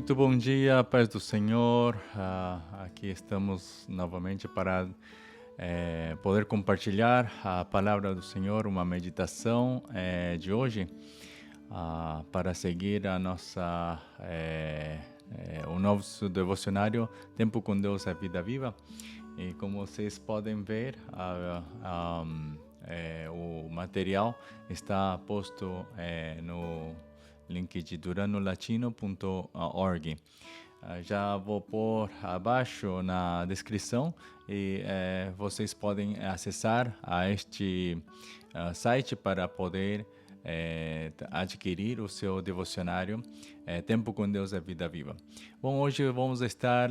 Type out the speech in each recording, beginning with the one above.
Muito bom dia, paz do Senhor. Aqui estamos novamente para poder compartilhar a palavra do Senhor, uma meditação de hoje, para seguir a nossa o nosso devocionário Tempo com Deus, a Vida Viva. E como vocês podem ver, o material está posto no link de duranolatino.org. Já vou pôr abaixo na descrição e vocês podem acessar a este site para poder adquirir o seu devocionário Tempo com Deus é Vida Viva. Bom, hoje vamos estar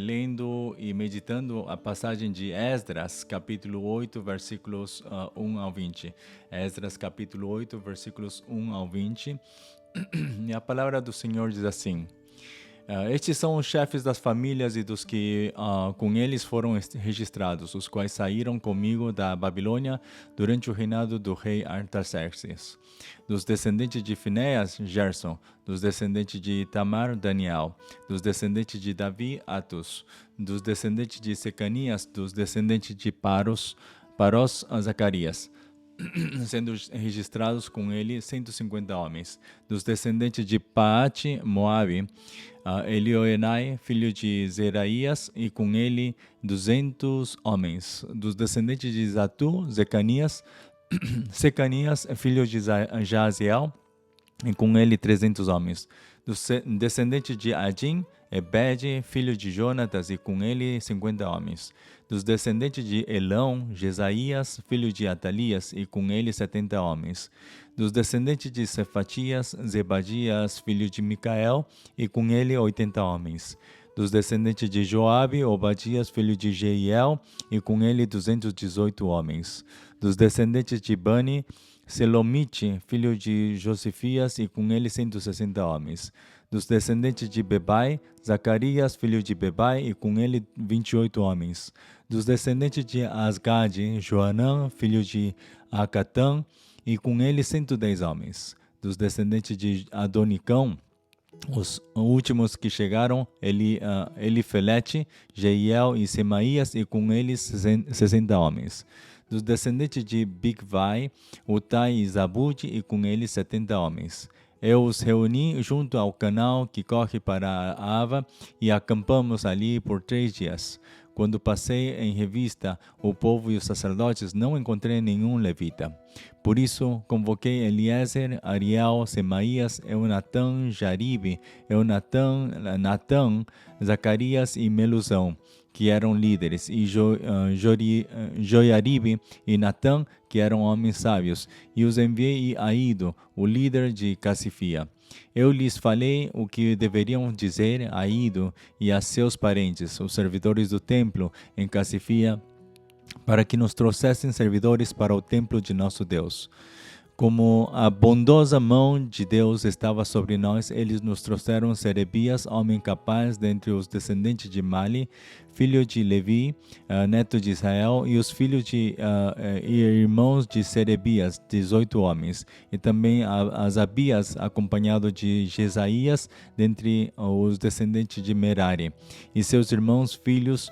lendo e meditando a passagem de Esdras, capítulo 8, versículos 1 ao 20. Esdras, capítulo 8, versículos 1 ao 20. E a palavra do Senhor diz assim: estes são os chefes das famílias e dos que com eles foram registrados, os quais saíram comigo da Babilônia durante o reinado do rei Artaxerxes. Dos descendentes de Finéas, Gerson. Dos descendentes de Tamar, Daniel. Dos descendentes de Davi, Atus. Dos descendentes de Secanias, dos descendentes de Paros, Zacarias, sendo registrados com ele 150 homens. Dos descendentes de Paate, Moabe, Elioenai, filho de Zeraías, e com ele 200 homens. Dos descendentes de Zatu, Secanias, filho de Jaziel, e com ele 300 homens. Dos descendentes de Adim, Ebed, filho de Jonatas, e com ele 50 homens. Dos descendentes de Elão, Jesaías, filho de Atalias, e com ele 70 homens. Dos descendentes de Cefatias, Zebadias, filho de Micael, e com ele 80 homens. Dos descendentes de Joabe, Obadias, filho de Jeiel, e com ele 218 homens. Dos descendentes de Bani, Selomite, filho de Josifias, e com ele 160 homens. Dos descendentes de Bebai, Zacarias, filho de Bebai, e com ele 28 homens. Dos descendentes de Asgade, Joanã, filho de Acatã, e com ele 110 homens. Dos descendentes de Adonicão, os últimos que chegaram, Elifelete, Jeiel e Semaías, e com eles 60 homens. Dos descendentes de Bigvai, Utai e Zabud, e com eles 70 homens. Eu os reuni junto ao canal que corre para a Ava e acampamos ali por 3 dias. Quando passei em revista o povo e os sacerdotes, não encontrei nenhum levita. Por isso, convoquei Eliezer, Ariel, Semaías, Eunatã, Jaribe, Natã, Zacarias e Melusão, que eram líderes, e Joiaribe e Natã, que eram homens sábios, e os enviei a Ido, o líder de Cassifia. Eu lhes falei o que deveriam dizer a Ido e a seus parentes, os servidores do templo em Cassifia, para que nos trouxessem servidores para o templo de nosso Deus. Como a bondosa mão de Deus estava sobre nós, eles nos trouxeram Serebias, homem capaz dentre os descendentes de Mali, filho de Levi, neto de Israel, e os filhos e irmãos de Serebias, 18 homens, e também Asabias, acompanhado de Jesaías, dentre os descendentes de Merari, e seus irmãos, filhos,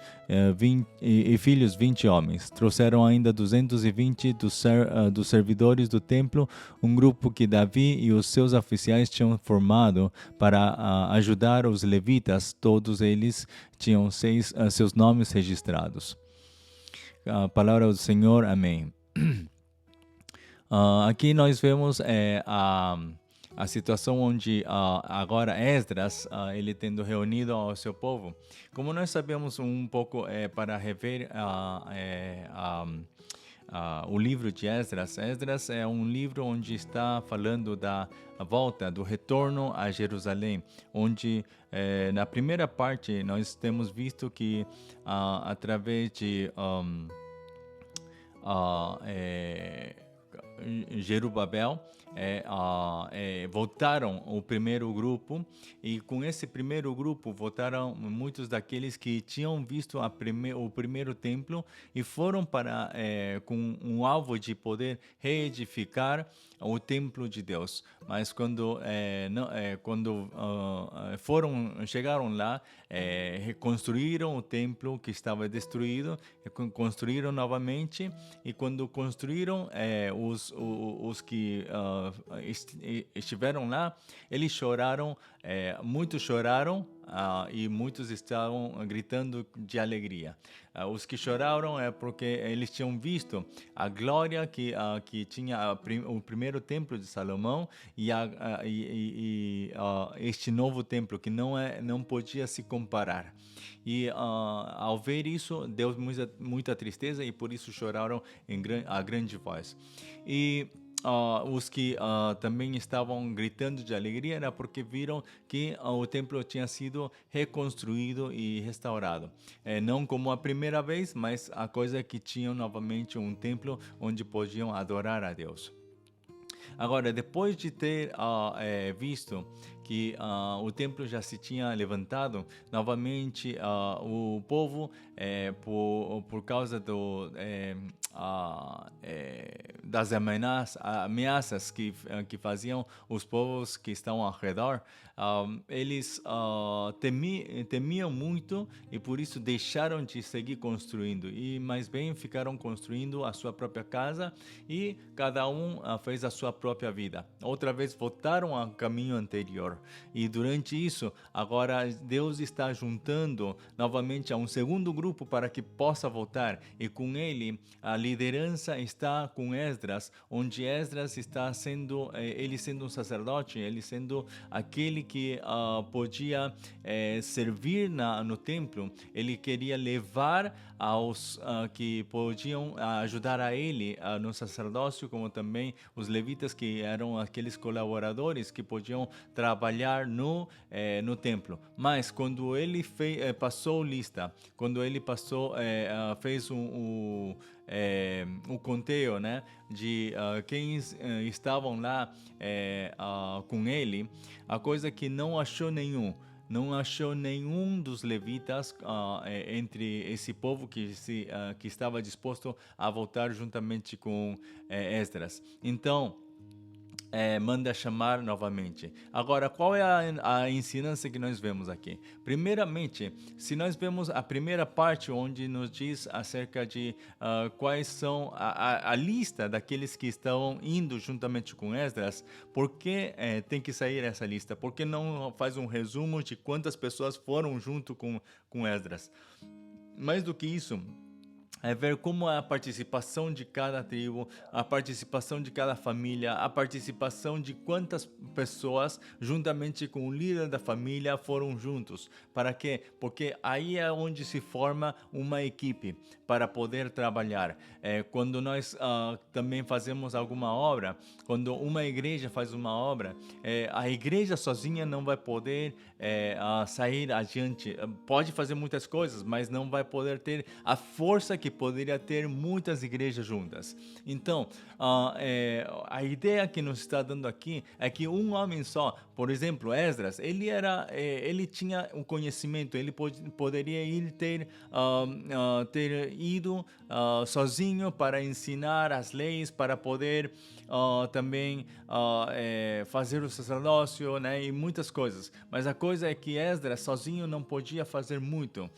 20 homens. Trouxeram ainda 220 dos servidores do templo, um grupo que Davi e os seus oficiais tinham formado para ajudar os levitas. Todos eles tinham seus nomes registrados. A palavra do Senhor, amém. Aqui nós vemos a situação onde agora Esdras, ele tendo reunido ao seu povo. Como nós sabemos um pouco para rever o livro de Esdras. Esdras é um livro onde está falando da volta, do retorno a Jerusalém, onde na primeira parte nós temos visto que através de Jerubabel, votaram o primeiro grupo, e com esse primeiro grupo votaram muitos daqueles que tinham visto o primeiro templo e foram para com um alvo de poder reedificar o templo de Deus. Mas quando chegaram lá, reconstruíram o templo que estava destruído, construíram novamente, e quando construíram, os que estiveram lá, eles choraram, muitos choraram, e muitos estavam gritando de alegria. Os que choraram é porque eles tinham visto a glória que tinha o primeiro templo de Salomão, e este novo templo que não podia se comparar. E ao ver isso, deu muita tristeza, e por isso choraram a grande voz. E os que também estavam gritando de alegria era porque viram que o templo tinha sido reconstruído e restaurado. Não como a primeira vez, mas a coisa é que tinham novamente um templo onde podiam adorar a Deus. Agora, depois de ter visto que o templo já se tinha levantado, novamente o povo, por causa das ameaças que faziam os povos que estão ao redor, eles temiam muito, e por isso deixaram de seguir construindo, e mais bem ficaram construindo a sua própria casa, e cada um fez a sua própria vida. Outra vez voltaram ao caminho anterior, e durante isso, agora Deus está juntando novamente a um segundo grupo para que possa voltar, e com ele a liderança está com Esdras, onde Esdras está sendo, ele sendo um sacerdote, ele sendo aquele que podia servir no templo. Ele queria levar aos que podiam ajudar a ele no sacerdócio, como também os levitas, que eram aqueles colaboradores que podiam trabalhar no templo. Mas quando ele passou lista, quando ele fez o conteio, né, de quem estavam lá com ele, a coisa que não achou nenhum dos levitas entre esse povo que estava disposto a voltar juntamente com Esdras. Então, manda chamar novamente. Agora, qual é a ensinança que nós vemos aqui? Primeiramente, se nós vemos a primeira parte, onde nos diz acerca de quais são a lista daqueles que estão indo juntamente com Esdras, por que tem que sair essa lista? Por que não faz um resumo de quantas pessoas foram junto com Esdras? Mais do que isso, é ver como é a participação de cada tribo, a participação de cada família, a participação de quantas pessoas, juntamente com o líder da família, foram juntos. Para quê? Porque aí é onde se forma uma equipe para poder trabalhar. Quando nós também fazemos alguma obra, quando uma igreja faz uma obra, a igreja sozinha não vai poder sair adiante. Pode fazer muitas coisas, mas não vai poder ter a força que poderia ter muitas igrejas juntas. Então, a ideia que nos está dando aqui é que um homem só, por exemplo, Esdras, ele tinha um conhecimento, ele poderia ter ido sozinho para ensinar as leis, para poder também fazer o sacerdócio, né, e muitas coisas. Mas a coisa é que Esdras sozinho não podia fazer muito.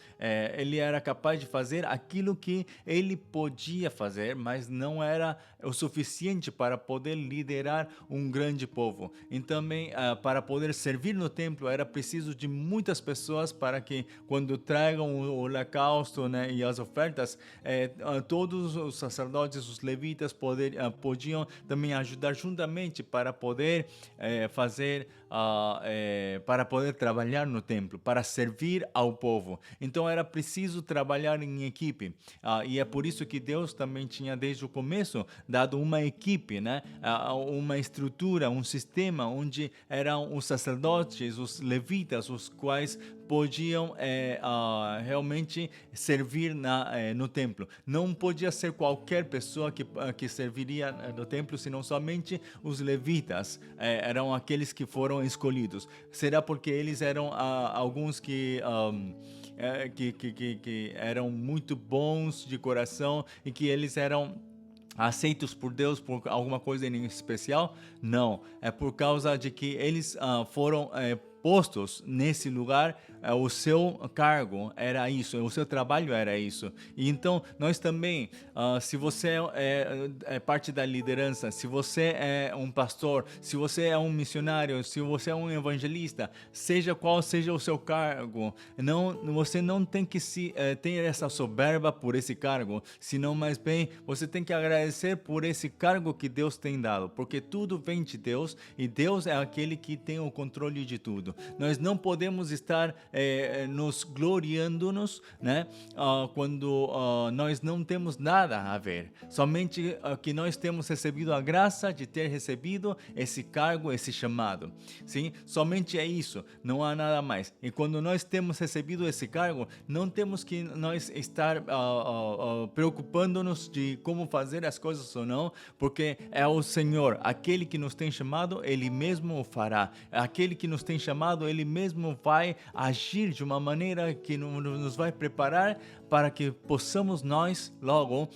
Ele era capaz de fazer aquilo que ele podia fazer, mas não era o suficiente para poder liderar um grande povo. E também, para poder servir no templo, era preciso de muitas pessoas para que, quando tragam o holocausto, né, e as ofertas, todos os sacerdotes, os levitas podiam também ajudar juntamente para poder para poder trabalhar no templo, para servir ao povo. Então era preciso trabalhar em equipe. E é por isso que Deus também tinha desde o começo dado uma equipe, né? Uma estrutura, um sistema onde eram os sacerdotes, os levitas, os quais podiam realmente servir no templo. Não podia ser qualquer pessoa que serviria no templo, senão somente os levitas eram aqueles que foram escolhidos. Será porque eles eram alguns que eram muito bons de coração e que eles eram aceitos por Deus por alguma coisa em especial? Não, é por causa de que eles foram postos nesse lugar. O seu cargo era isso, o seu trabalho era isso. E então nós também, se você é parte da liderança, se você é um pastor, se você é um missionário, se você é um evangelista, seja qual seja o seu cargo, você não tem que ter essa soberba por esse cargo, senão mais bem você tem que agradecer por esse cargo que Deus tem dado, porque tudo vem de Deus e Deus é aquele que tem o controle de tudo. Nós não podemos estar nos gloriando-nos, né? Quando nós não temos nada a ver. Somente que nós temos recebido a graça de ter recebido esse cargo, esse chamado. Sim? Somente é isso, não há nada mais. E quando nós temos recebido esse cargo, não temos que nós estar preocupando-nos de como fazer as coisas ou não, porque é o Senhor, aquele que nos tem chamado, Ele mesmo o fará. Aquele que nos tem chamado, Ele mesmo vai agir de uma maneira que nos vai preparar para que possamos nós logo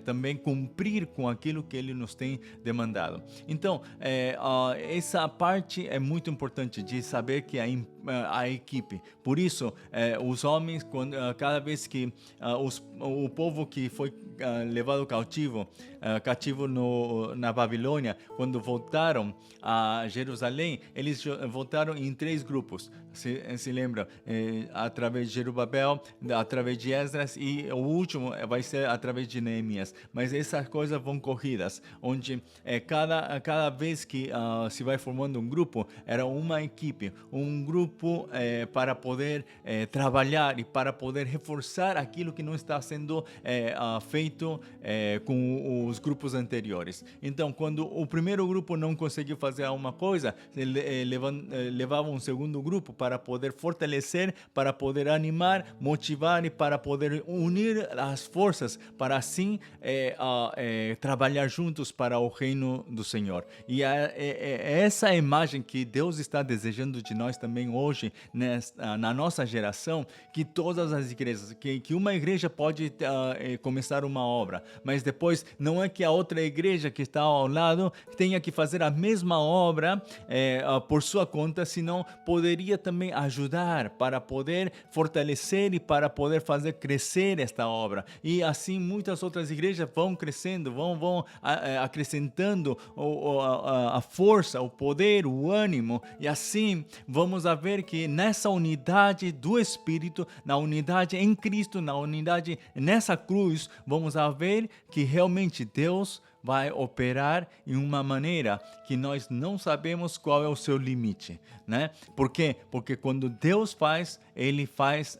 também cumprir com aquilo que Ele nos tem demandado. Então, essa parte é muito importante de saber que a equipe. Por isso, os homens, cada vez que o povo que foi levado cativo na Babilônia, quando voltaram a Jerusalém, eles voltaram em 3 grupos. Se lembra? Através de Jerubabel, através de Esdras, e o último vai ser através de Neemias. Mas essas coisas vão corridas, onde cada vez que se vai formando um grupo, era uma equipe, um grupo para poder trabalhar e para poder reforçar aquilo que não está sendo feito com os grupos anteriores. Então, quando o primeiro grupo não conseguiu fazer alguma coisa, levava um segundo grupo para poder fortalecer, para poder animar, motivar e para poder unir as forças, para assim trabalhar juntos para o reino do Senhor. E essa imagem que Deus está desejando de nós também hoje, na nossa geração, que todas as igrejas, que uma igreja pode começar uma obra, mas depois não é que a outra igreja que está ao lado tenha que fazer a mesma obra por sua conta, senão poderia também ajudar para poder fortalecer e para poder fazer crescer esta obra. E assim muitas outras igrejas vão crescendo, vão acrescentando a força, o poder, o ânimo, e assim vamos a ver que nessa unidade do Espírito, na unidade em Cristo, na unidade nessa cruz, vamos a ver que realmente Deus vai operar em uma maneira que nós não sabemos qual é o seu limite, né? Por quê? Porque quando Deus faz, Ele faz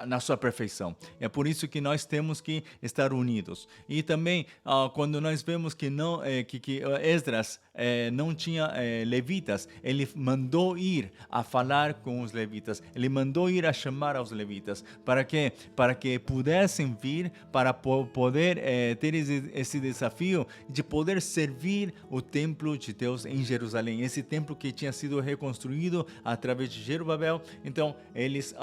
na sua perfeição. É por isso que nós temos que estar unidos. E também quando nós vemos que Esdras não tinha levitas, ele mandou ir a falar com os levitas, ele mandou ir a chamar aos levitas. Para quê? Para que pudessem vir, para poder ter esse desafio de poder servir o templo de Deus em Jerusalém, esse templo que tinha sido reconstruído através de Jerubabel. Então eles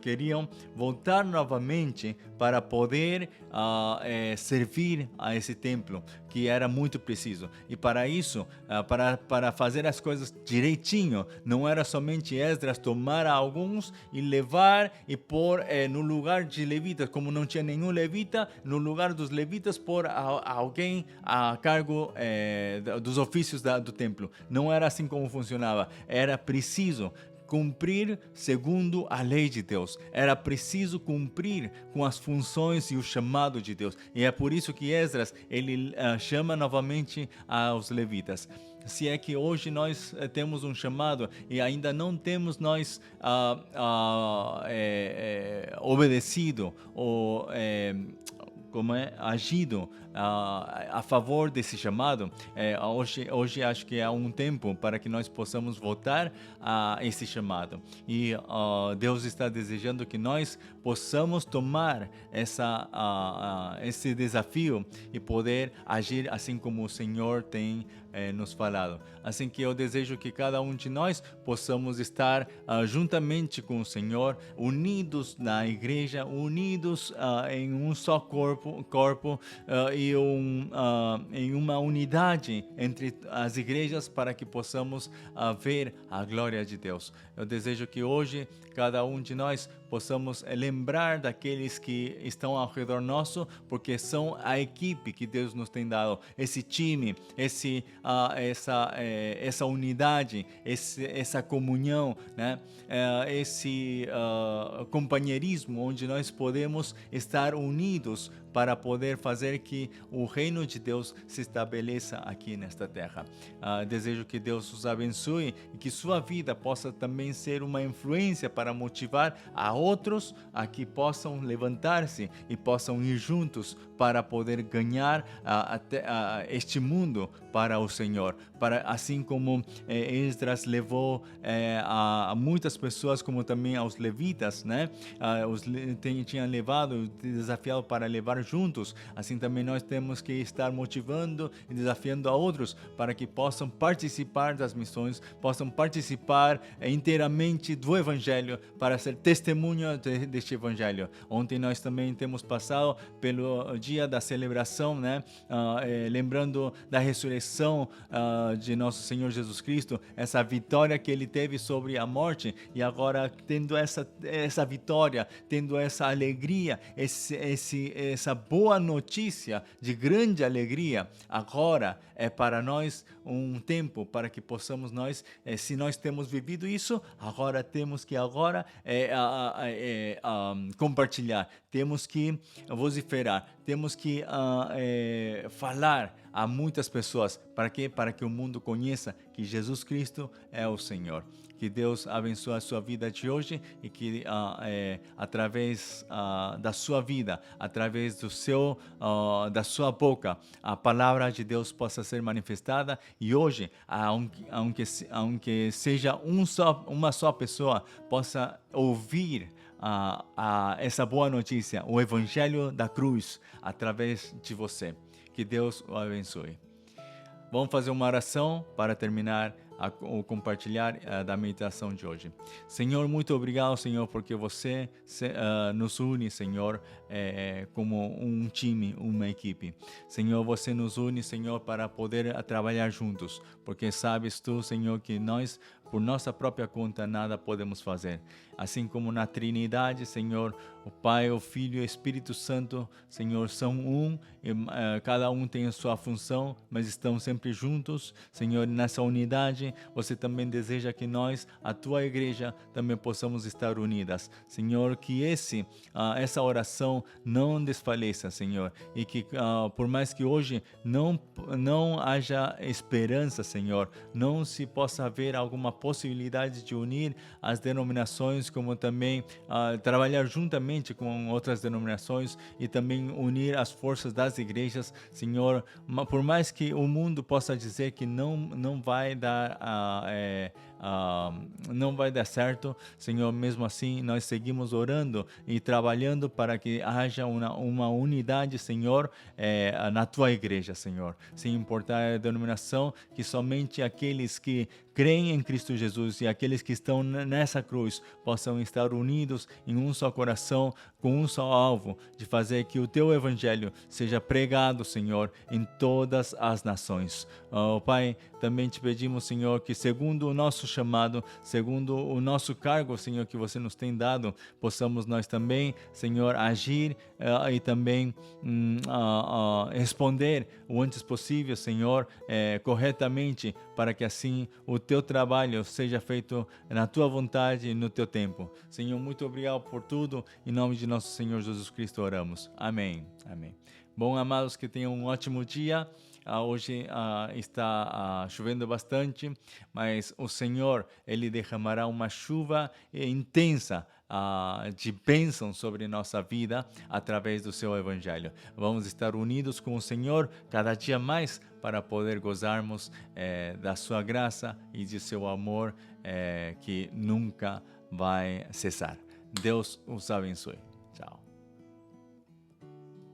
queriam voltar novamente para poder servir a esse templo que era muito preciso. E para isso, para fazer as coisas direitinho, não era somente Esdras tomar alguns e levar e pôr no lugar de levitas, como não tinha nenhum levita, no lugar dos levitas pôr alguém a cargo dos ofícios do templo. Não era assim como funcionava. Era preciso cumprir segundo a lei de Deus. Era preciso cumprir com as funções e o chamado de Deus. E é por isso que Esdras, ele chama novamente aos levitas. Se é que hoje nós temos um chamado e ainda não temos nós obedecido ou agido a favor desse chamado, hoje acho que é um tempo para que nós possamos voltar a esse chamado. E Deus está desejando que nós possamos tomar esse desafio e poder agir assim como o Senhor tem nos falado. Assim que eu desejo que cada um de nós possamos estar juntamente com o Senhor, unidos na igreja, unidos em um só corpo e em uma unidade entre as igrejas para que possamos ver a glória de Deus. Eu desejo que hoje cada um de nós possamos lembrar daqueles que estão ao redor nosso, porque são a equipe que Deus nos tem dado, esse time, essa unidade, essa comunhão, né? Esse companheirismo onde nós podemos estar unidos para poder fazer que o reino de Deus se estabeleça aqui nesta terra. Desejo que Deus os abençoe e que sua vida possa também ser uma influência para motivar a outros a que possam levantar-se e possam ir juntos para poder ganhar este mundo para o Senhor. Assim como Esdras levou a muitas pessoas, como também aos levitas, né? Tinha levado, desafiado para levar juntos. Assim também nós temos que estar motivando e desafiando a outros para que possam participar das missões, possam participar inteiramente do Evangelho, para ser testemunha deste Evangelho. Ontem nós também temos passado pelo dia da celebração, né? Lembrando da ressurreição de nosso Senhor Jesus Cristo, essa vitória que ele teve sobre a morte, e agora tendo essa vitória, tendo essa alegria, essa boa notícia de grande alegria, agora é para nós um tempo para que possamos nós, se nós temos vivido isso, agora temos que compartilhar, temos que vociferar, temos que falar a muitas pessoas. Para quê? Para que o mundo conheça que Jesus Cristo é o Senhor. Que Deus abençoe a sua vida de hoje e que através da sua vida, através da sua boca, a palavra de Deus possa ser manifestada. E hoje, aunque seja uma só pessoa, possa ouvir essa boa notícia, o Evangelho da cruz, através de você. Que Deus o abençoe. Vamos fazer uma oração para terminar o compartilhar da meditação de hoje. Senhor, muito obrigado, Senhor, porque você nos une, Senhor, como um time, uma equipe. Senhor, você nos une, Senhor, para poder trabalhar juntos, porque sabes tu, Senhor, que nós, por nossa própria conta, nada podemos fazer. Assim como na Trindade, Senhor, o Pai, o Filho e o Espírito Santo, Senhor, são um, e cada um tem a sua função, mas estão sempre juntos. Senhor, nessa unidade, você também deseja que nós, a tua igreja, também possamos estar unidas. Senhor, que essa oração não desfaleça, Senhor, e que por mais que hoje não haja esperança, Senhor, não se possa haver alguma possibilidade de unir as denominações, como também trabalhar juntamente com outras denominações e também unir as forças das igrejas, Senhor, por mais que o mundo possa dizer que não vai dar não vai dar certo, Senhor, mesmo assim nós seguimos orando e trabalhando para que haja uma unidade, Senhor, na tua igreja, Senhor, sem importar a denominação, que somente aqueles que creem em Cristo Jesus e aqueles que estão nessa cruz possam estar unidos em um só coração, com um só alvo, de fazer que o teu evangelho seja pregado, Senhor, em todas as nações. Pai, também te pedimos, Senhor, que segundo o nosso chamado, segundo o nosso cargo, Senhor, que você nos tem dado, possamos nós também, Senhor, agir e também responder o antes possível, Senhor, corretamente, para que assim o teu trabalho seja feito na tua vontade e no teu tempo. Senhor, muito obrigado por tudo. Em nome de nosso Senhor Jesus Cristo oramos. Amém. Amém. Bom, amados, que tenham um ótimo dia. Hoje está chovendo bastante, mas o Senhor, Ele derramará uma chuva intensa de bênção sobre nossa vida através do seu Evangelho. Vamos estar unidos com o Senhor cada dia mais para poder gozarmos da sua graça e de seu amor que nunca vai cessar. Deus os abençoe.